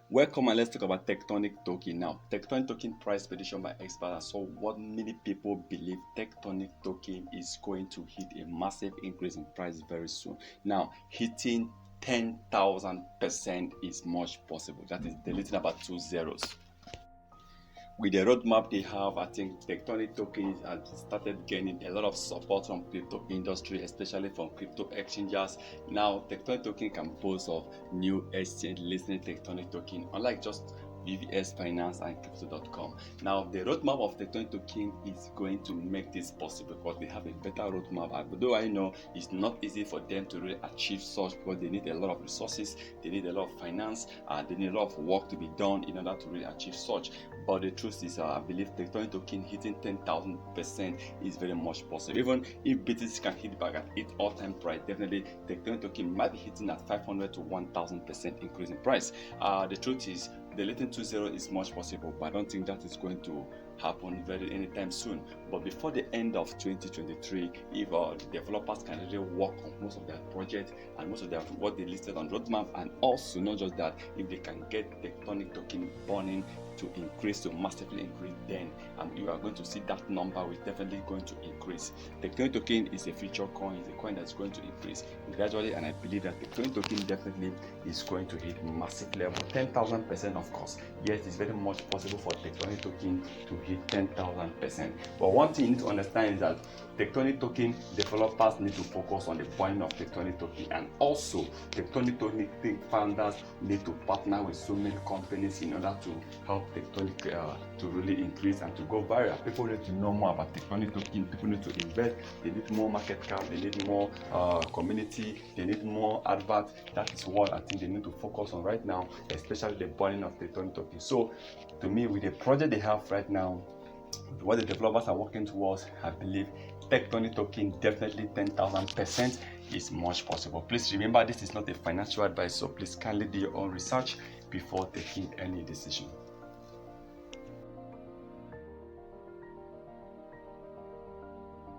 Welcome, and let's talk about Tectonic token now. Tectonic token price prediction by experts. So what many people believe Tectonic token is going to hit a massive increase in price very soon. Now, hitting 10,000% is much possible. That is deleting about 2 zeros. With the roadmap they have, I think Tectonic tokens have started gaining a lot of support from crypto industry, especially from crypto exchanges. Now, Tectonic token can boast of new exchange listing Tectonic token, unlike just VVS Finance and Crypto.com. Now, the roadmap of Tectonic token is going to make this possible because they have a better roadmap. Although I know it's not easy for them to really achieve such because they need a lot of resources, they need a lot of finance, they need a lot of work to be done in order to really achieve such. But the truth is, I believe Tectonic token hitting 10,000% is very much possible. Even if BTC can hit back at its all-time price, definitely Tectonic token might be hitting at 500 to 1,000% increase in price. The truth is, deleting 2.0 is much possible, but I don't think that is going to happen very anytime soon. But before the end of 2023, if developers can really work on most of their projects and most of their what they listed on roadmap, and also not just that, if they can get Tectonic token burning to increase, to massively increase, then you are going to see that number is definitely going to increase. Tectonic token is a future coin, it's a coin that's going to increase gradually, and I believe that Tectonic token definitely is going to hit massive level, 10,000% of course. Yes, it's very much possible for Tectonic token to hit 10,000%. But one thing you need to understand is that Tectonic token developers need to focus on the burning of Tectonic token, and also Tectonic token founders need to partner with so many companies in order to help Tectonic to really increase and to go viral. People need to know more about Tectonic token. People need to invest. They need more market cap. They need more community. They need more adverts. That is what I think they need to focus on right now, especially the burning of Tectonic token. So, to me, with the project they have right now, what the developers are working towards, I believe Tectonic token definitely 10,000% is much possible. Please remember, this is not a financial advice, so please kindly do your own research before taking any decision.